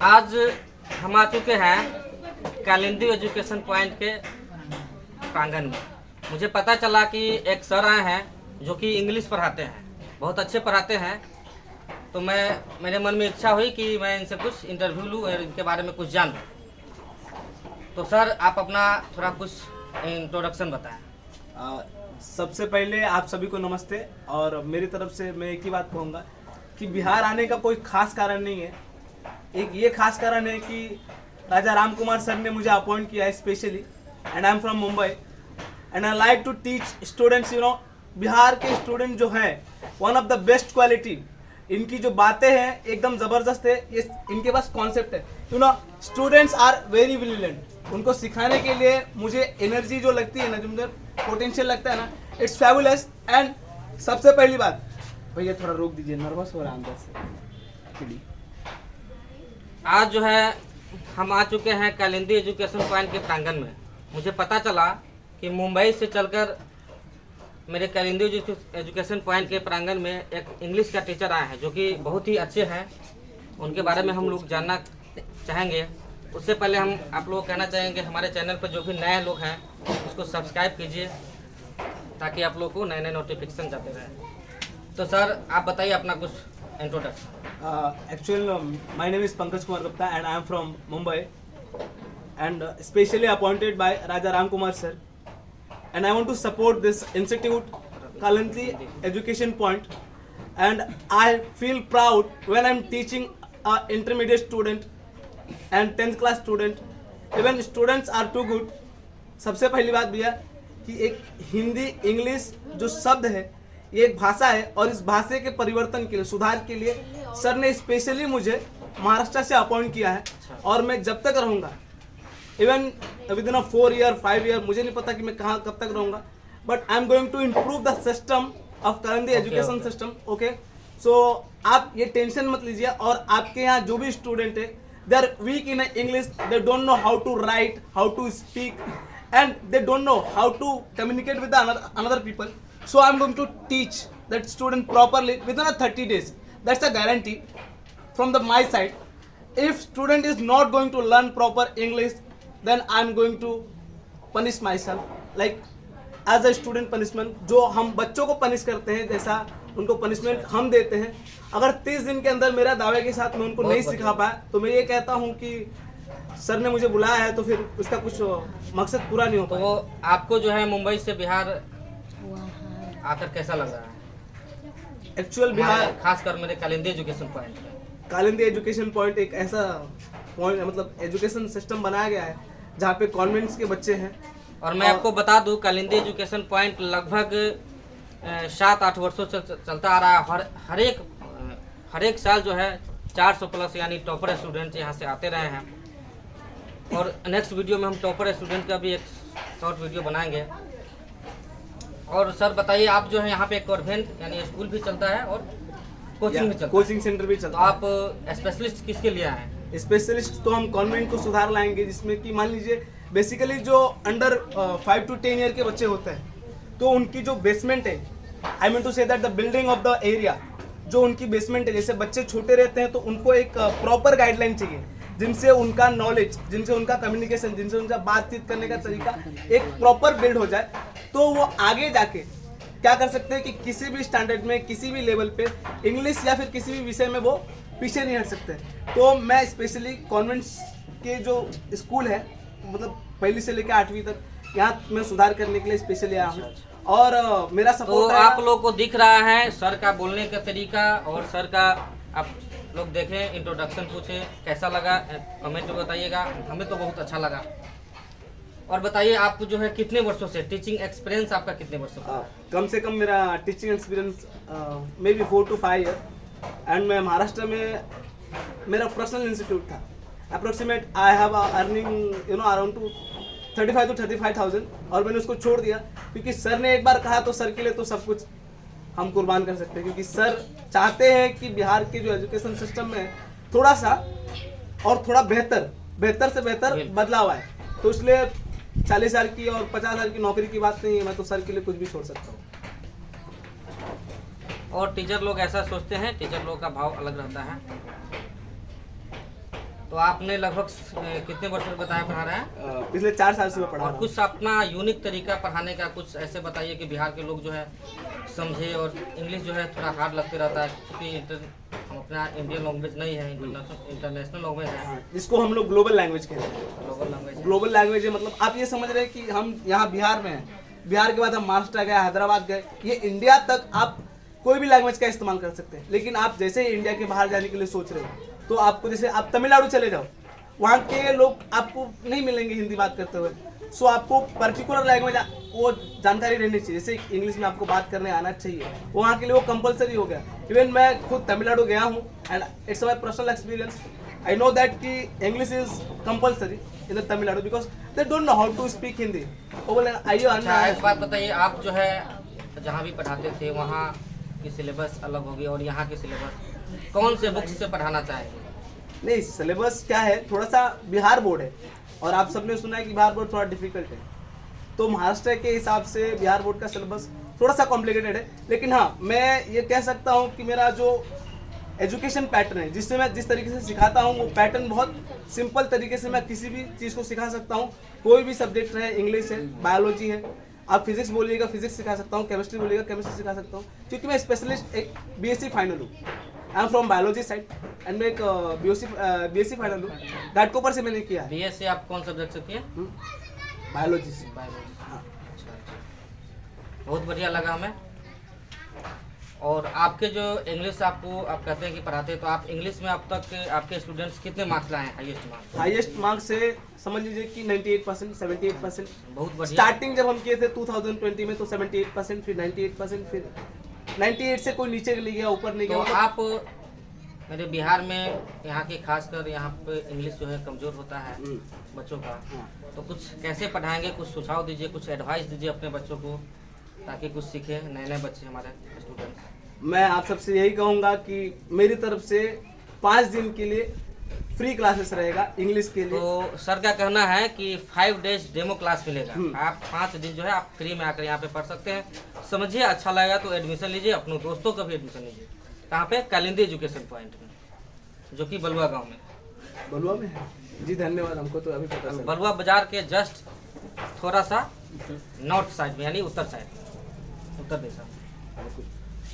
आज हम आ चुके हैं कालिंदी एजुकेशन पॉइंट के प्रांगण में। मुझे पता चला कि एक सर आए हैं जो कि इंग्लिश पढ़ाते हैं, बहुत अच्छे पढ़ाते हैं। तो मेरे मन में इच्छा हुई कि मैं इनसे कुछ इंटरव्यू लूँ और इनके बारे में कुछ जानूँ। तो सर आप अपना थोड़ा कुछ इंट्रोडक्शन बताएं। सबसे पहले आप सभी को नमस्ते। और मेरी तरफ से मैं एक ही बात कहूँगा कि बिहार आने का कोई खास कारण नहीं है। एक ये खास कारण है कि राजा राम कुमार सर ने मुझे अपॉइंट किया है specially, and I am from Mumbai and I like to teach students. Bihar के स्टूडेंट जो हैं one of the best quality. इनकी जो बातें हैं एकदम ज़बरदस्त है। ये इनके पास कॉन्सेप्ट है। Students are very brilliant. उनको सिखाने के लिए मुझे एनर्जी जो लगती है ना, जो मुझे पोटेंशियल लगता है ना, इट्स फैबुलस। एंड सबसे पहली बात, भैया थोड़ा रोक दीजिए, नर्वस हो रहा है अंदर से। आज जो है हम आ चुके हैं कालिंदी एजुकेशन पॉइंट के प्रांगण में। मुझे पता चला कि मुंबई से चलकर मेरे कालिंदी एजुकेशन पॉइंट के प्रांगण में एक इंग्लिश का टीचर आए हैं जो कि बहुत ही अच्छे हैं। उनके बारे में हम लोग जानना चाहेंगे। उससे पहले हम आप लोग कहना चाहेंगे हमारे चैनल पर जो भी नए लोग हैं उसको सब्सक्राइब कीजिए ताकि आप लोग को नए नए नोटिफिकेशन जाते रहें। तो सर आप बताइए अपना कुछ introduction. Actually, my name is Pankaj Kumar Gupta and I am from Mumbai and specially appointed by Raja Ram Kumar sir, and I want to support this institute, Kalindy Education Point, and I feel proud when I'm teaching a intermediate student and 10th class student. Even students are too good. सबसे पहली बात भैया कि एक Hindi English जो शब्द है ये एक भाषा है, और इस भाषा के परिवर्तन के लिए, सुधार के लिए सर ने स्पेशली मुझे महाराष्ट्र से अपॉइंट किया है। और मैं जब तक रहूँगा, even within 4 year 5 year, मुझे नहीं पता कि मैं कहाँ कब तक रहूँगा, but I am going to improve the system of Kalindi education system. Okay, so आप ये टेंशन मत लीजिए। और आपके यहाँ जो भी स्टूडेंट है, they are weak in English, they don't know how to write, how to speak, and they don't know how to communicate with another people. So I'm going to teach that student properly within 30 days. That's a guarantee from my side. If student is not going to learn proper English, then I'm going to punish myself, like as a student punishment. जो हम बच्चों को punish करते हैं, जैसा उनको punishment हम देते हैं। अगर 30 दिन के अंदर मेरा दावे के साथ मैं उनको नहीं सिखा पाया, तो मैं ये कहता हूँ कि सर ने मुझे बुलाया है तो फिर उसका कुछ मकसद पूरा नहीं हो पाया। तो आपको जो है मुंबई से बिहार आकर कैसा लग रहा है? एक्चुअल बिहार, खासकर मेरे Kalindi education point. Kalindi education point एक ऐसा पॉइंट, मतलब एजुकेशन सिस्टम बनाया गया है जहाँ पे कॉन्वेंट्स के बच्चे हैं। और मैं आपको बता दूं कालिंदी एजुकेशन पॉइंट लगभग 7-8 वर्षों से चलता आ रहा है। हर एक साल जो है 400 प्लस यानी टॉपर स्टूडेंट यहाँ से आते रहे हैं। और नेक्स्ट वीडियो में हम टॉपर स्टूडेंट का भी एक शॉर्ट वीडियो बनाएंगे। और सर बताइए, आप जो है यहाँ पे कॉन्वेंट यानी स्कूल भी चलता है और कोचिंग भी चलता है, कोचिंग सेंटर भी चलता है। है। तो आप स्पेशलिस्ट किसके लिए आए हैं? स्पेशलिस्ट तो हम कॉन्वेंट को सुधार लाएंगे, जिसमें कि मान लीजिए बेसिकली जो अंडर 5 to 10 ईयर के बच्चे होते हैं, तो उनकी जो बेसमेंट है, I mean to say that the building of the area, जो उनकी बेसमेंट है, जैसे बच्चे छोटे रहते हैं तो उनको एक प्रॉपर गाइडलाइन चाहिए, जिनसे उनका नॉलेज, जिनसे उनका कम्युनिकेशन, जिनसे उनका बातचीत करने का तरीका एक प्रॉपर बिल्ड हो जाए, तो वो आगे जाके क्या कर सकते हैं कि किसी भी स्टैंडर्ड में, किसी भी लेवल पे इंग्लिश या फिर किसी भी विषय में वो पीछे नहीं हट सकते। तो मैं स्पेशली कॉन्वेंट्स के जो स्कूल है, मतलब 1ली से लेकर 8वीं तक, यहाँ मैं सुधार करने के लिए स्पेशली आया हूँ। और मेरा सपोर्ट तो आप लोग को दिख रहा है सर का बोलने का तरीका, और सर का आप लोग देखें, इंट्रोडक्शन पूछें कैसा लगा, कमेंट में बताइएगा। हमें तो बहुत अच्छा लगा। और बताइए आप जो है कितने वर्षों से टीचिंग एक्सपीरियंस आपका कितने वर्षों का? कम से कम मेरा teaching experience may be 4 to 5 year. And मैं महाराष्ट्र में, मेरा पर्सनल इंस्टीट्यूट था। Approximate I have earning around 35 to 35,000, और मैंने उसको छोड़ दिया क्योंकि सर ने एक बार कहा तो सर के लिए तो सब कुछ हम कुर्बान कर सकते हैं। क्योंकि सर चाहते हैं कि बिहार के जो एजुकेशन सिस्टम में थोड़ा सा और थोड़ा बेहतर से बेहतर बदलाव आए। तो इसलिए 40,000 की और 50,000 की नौकरी की बात नहीं है, मैं तो सर के लिए कुछ भी छोड़ सकता हूँ। और टीचर लोग ऐसा सोचते हैं, टीचर लोग का भाव अलग रहता है। तो आपने लगभग कितने वर्ष में बताया पढ़ा रहे हैं? पिछले 4 साल से मैं पढ़ा और रहा हूँ। कुछ अपना यूनिक तरीका पढ़ाने का कुछ ऐसे बताइए कि बिहार के लोग जो है समझे, और इंग्लिश जो है थोड़ा हार्ड लगते रहता है क्योंकि हम अपना इंडियन लैंग्वेज नहीं है, इंटरनेशनल लैंग्वेज है, इसको हम लोग ग्लोबल लैंग्वेज कहते हैं। ग्लोबल लैंग्वेज है। ग्लोबल लैंग्वेज है मतलब आप ये समझ रहे हैं कि हम यहाँ बिहार में हैं, बिहार के बाद हम महाराष्ट्र गए, हैदराबाद गए, ये इंडिया तक आप कोई भी लैंग्वेज का इस्तेमाल कर सकते हैं। लेकिन आप जैसे ही इंडिया के बाहर जाने के लिए सोच रहे हो तो आपको, जैसे आप तमिलनाडु चले जाओ, वहाँ के लोग आपको नहीं मिलेंगे हिंदी बात करते हुए। सो आपको पर्टिकुलर लैंग्वेज वो जानकारी रहनी चाहिए, जैसे इंग्लिश में आपको बात करने आना चाहिए, वहाँ के लिए वो कंपलसरी हो गया। इवन मैं खुद तमिलनाडु गया हूँ and it's my personal experience. I know that कि English is compulsory in the Tamil Nadu because they don't know how to speak Hindi. वो बोले आइए अच्छा, एक बात बताइए, आप जो है जहाँ भी पढ़ाते थे वहाँ की सिलेबस अलग होगी और यहाँ की सिलेबस, कौन से बुक्स से पढ़ाना चाहेंगे? नहीं, सिलेबस क्या है, थोड़ा सा बिहार बोर्ड है और आप सबने सुना है कि बिहार बोर्ड थोड़ा डिफिकल्ट है, तो महाराष्ट्र के हिसाब से बिहार बोर्ड का सिलेबस थोड़ा सा कॉम्प्लिकेटेड है। लेकिन हाँ, मैं ये कह सकता हूँ कि मेरा जो एजुकेशन पैटर्न है, जिससे मैं जिस तरीके से सिखाता हूँ, वो पैटर्न बहुत सिंपल तरीके से मैं किसी भी चीज़ को सिखा सकता हूँ। कोई भी सब्जेक्ट है, इंग्लिश है, बायोलॉजी है, आप फिजिक्स बोलिएगा फिजिक्स सिखा सकता हूँ, केमिस्ट्री बोलिएगा केमिस्ट्री सिखा सकता हूँ, क्योंकि मैं स्पेशलिस्ट एक BSc फाइनल हूँ। आई am from biology side and मैं एक BSc फाइनल हूँ, घाटकोपर से मैंने किया है। BSc आप कौन सब्जेक्ट से किए? बायोलॉजी से। बायोलॉजी। हाँ। अच्छा अच्छा, बहुत बढ़िया लगा हमें। और आपके जो इंग्लिश आपको आप कहते हैं कि पढ़ाते हैं, तो आप इंग्लिश में अब तक आपके स्टूडेंट्स कितने मार्क्स लाए हैं, हाईएस्ट मार्क्स? हाईएस्ट मार्क्स से समझ लीजिए कि 98%, 78%। बहुत बढ़िया। स्टार्टिंग जब हम किए थे 2020 में तो 78%, फिर 98%, फिर 98 से कोई नीचे नहीं गया, ऊपर नहीं तो गया। आप मेरे बिहार में यहाँ के खासकर यहाँ पे इंग्लिश जो है कमज़ोर होता है बच्चों का, तो कुछ कैसे पढ़ाएंगे, कुछ सुझाव दीजिए, कुछ एडवाइस दीजिए अपने बच्चों को, ताकि कुछ सीखें नए नए बच्चे हमारे स्टूडेंट्स। मैं आप सबसे यही कहूँगा कि मेरी तरफ से 5 दिन के लिए फ्री क्लासेस रहेगा इंग्लिश के लिए। तो सर का कहना है कि 5 डेज डेमो क्लास मिलेगा, आप 5 दिन जो है आप फ्री में आकर यहाँ पे पढ़ सकते हैं। समझिए, अच्छा लगेगा तो एडमिशन लीजिए, अपने दोस्तों का भी एडमिशन लीजिए। कहाँ पे? कालिंदी एजुकेशन पॉइंट में, जो कि बलुआ गांव में। बलुआ में है जी, धन्यवाद, हमको तो अभी पता चला। बलुआ बाजार के जस्ट थोड़ा सा नॉर्थ साइड में, यानी उत्तर साइड, उत्तर दिशा।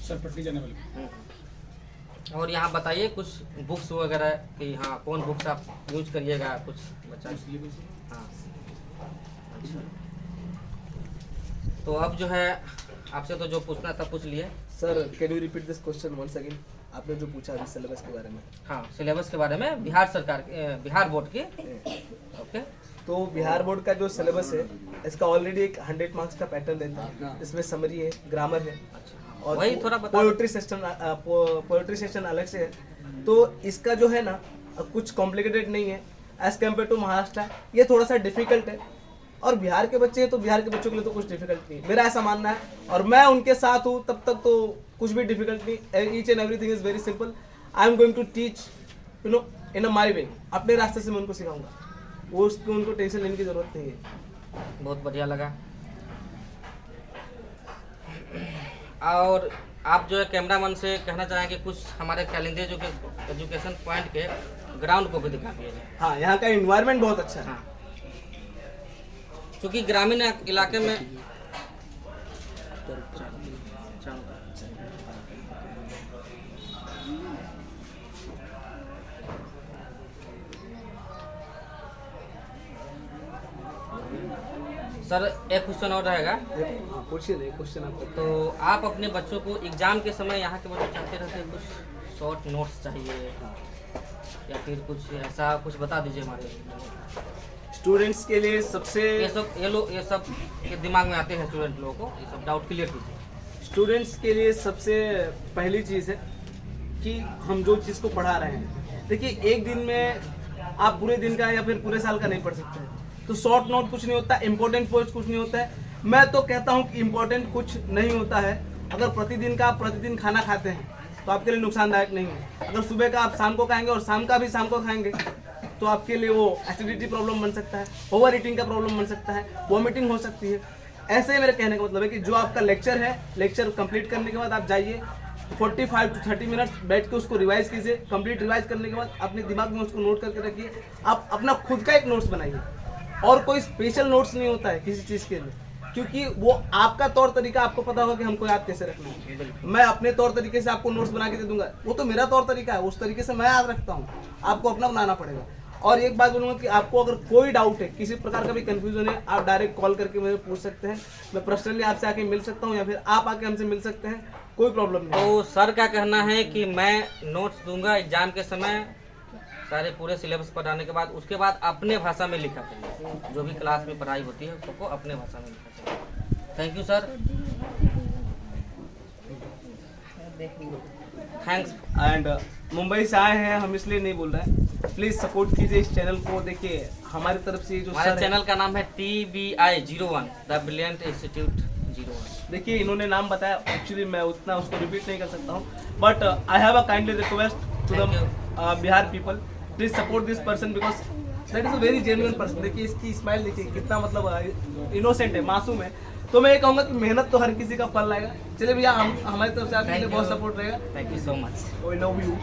सरपट्टी जाने वाली। और यहाँ बताइए कुछ बुक्स वगैरह कि हाँ कौन बुक्स आप यूज करिएगा, कुछ बच्चा। हाँ, अच्छा। तो अब जो है आपसे तो जो पूछना था पूछ लिए। Sir, can you repeat this question once again? आपने जो पूछा अभी सिलेबस के बारे में। हाँ, सिलेबस के बारे में बिहार सरकार बिहार बोर्ड की। ओके। तो बिहार बोर्ड का जो सिलेबस है, इसका ऑलरेडी एक 100 मार्क्स का पैटर्न रहता है। इसमें समरी है, ग्रामर है, और वही थोड़ा बता। पोएट्री सेक्शन अलग से है। तो इसका जो है ना, कुछ कॉम्प्लिकेटेड नहीं है एज कम्पेयर टू महाराष्ट्र। ये थोड़ा सा डिफिकल्ट है, और बिहार के बच्चे हैं तो बिहार के बच्चों के लिए तो कुछ डिफिकल्ट नहीं है, मेरा ऐसा मानना है। और मैं उनके साथ हूँ तब तक तो कुछ भी डिफिकल्ट नहीं। Each and everything is very simple. I am going to teach you know in a my way. अपने रास्ते से मैं उनको सिखाऊंगा, वो उसको उनको टेंशन लेने की जरूरत नहीं है। बहुत बढ़िया लगा। और आप जो है कैमरामैन से कहना चाहेंगे कुछ हमारे कालिंदी एजुकेशन पॉइंट के ग्राउंड को भी दिखा दीजिए। हाँ, यहाँ का इन्वायरमेंट बहुत अच्छा है। हाँ, क्योंकि ग्रामीण इलाके में सर एक क्वेश्चन और रहेगा। हाँ, पूछिए नहीं क्वेश्चन आपको। तो आप अपने बच्चों को एग्जाम के समय, यहाँ के बच्चे चाहते रहते हैं कुछ शॉर्ट नोट्स चाहिए, या फिर कुछ ऐसा कुछ बता दीजिए हमारे स्टूडेंट्स के लिए सबसे, ये सब के दिमाग में आते हैं स्टूडेंट लोगों को, ये सब डाउट क्लियर कीजिए। स्टूडेंट्स के लिए सबसे पहली चीज़ है कि हम जो चीज़ को पढ़ा रहे हैं, देखिए एक दिन में आप पूरे दिन का या फिर पूरे साल का नहीं पढ़ सकते हैं। तो शॉर्ट नोट कुछ नहीं होता, इंपॉर्टेंट पॉइंट्स कुछ नहीं होता है। मैं तो कहता हूँ कि इम्पोर्टेंट कुछ नहीं होता है। अगर प्रतिदिन का आप प्रतिदिन खाना खाते हैं तो आपके लिए नुकसानदायक नहीं है। अगर सुबह का आप शाम को खाएंगे और शाम का भी शाम को खाएंगे तो आपके लिए वो एसिडिटी प्रॉब्लम बन सकता है, ओवर ईटिंग का प्रॉब्लम बन सकता है, वॉमिटिंग हो सकती है। ऐसे ही मेरे कहने का मतलब है कि जो आपका लेक्चर है, लेक्चर कंप्लीट करने के बाद आप जाइए, 45 to 30 मिनट्स बैठ के उसको रिवाइज कीजिए। कंप्लीट रिवाइज करने के बाद अपने दिमाग में उसको नोट करके रखिए। आप अपना खुद का एक नोट्स बनाइए, और कोई स्पेशल नोट्स नहीं होता है किसी चीज़ के लिए, क्योंकि वो आपका तौर तरीका, आपको पता होगा कि हमको याद कैसे रखना है। मैं अपने तौर तरीके से आपको नोट्स बना के दे दूंगा, वो तो मेरा तौर तरीका है, उस तरीके से मैं याद रखता हूँ, आपको अपना बनाना पड़ेगा। और एक बात बोलूँगा कि आपको अगर कोई डाउट है, किसी प्रकार का भी कंफ्यूजन है, आप डायरेक्ट कॉल करके मुझे पूछ सकते हैं। मैं पर्सनली आपसे आके मिल सकता हूँ, या फिर आप आके हमसे मिल सकते हैं, कोई प्रॉब्लम नहीं। तो सर का कहना है कि मैं नोट्स दूंगा एग्जाम के समय, सारे पूरे सिलेबस पढ़ाने के बाद, उसके बाद अपने भाषा में लिखा करिए। जो भी क्लास में पढ़ाई होती है उसको अपने भाषा में लिखा करिए। Thank you sir, thanks. And Mumbai से आए हैं हम, इसलिए नहीं बोल रहे हैं। प्लीज़ सपोर्ट कीजिए इस चैनल को। देखिए हमारी तरफ से जो हमारे सर चैनल का नाम है TBI01 द ब्रिलियंट इंस्टीट्यूट 01। देखिए इन्होंने नाम बताया, एक्चुअली मैं उतना उसको रिपीट नहीं कर सकता हूँ, but I have a kindly request to Thank the Bihar people, please support this person because that is a very genuine person. देखिए इसकी स्माइल देखिए कितना मतलब इनोसेंट है, मासूम है। तो मैं ये कहूँगा कि मेहनत तो हर किसी का फल लाएगा। चलिए भैया, हम हमारी तरफ से आपके लिए बहुत सपोर्ट रहेगा। Thank you so much. We love you.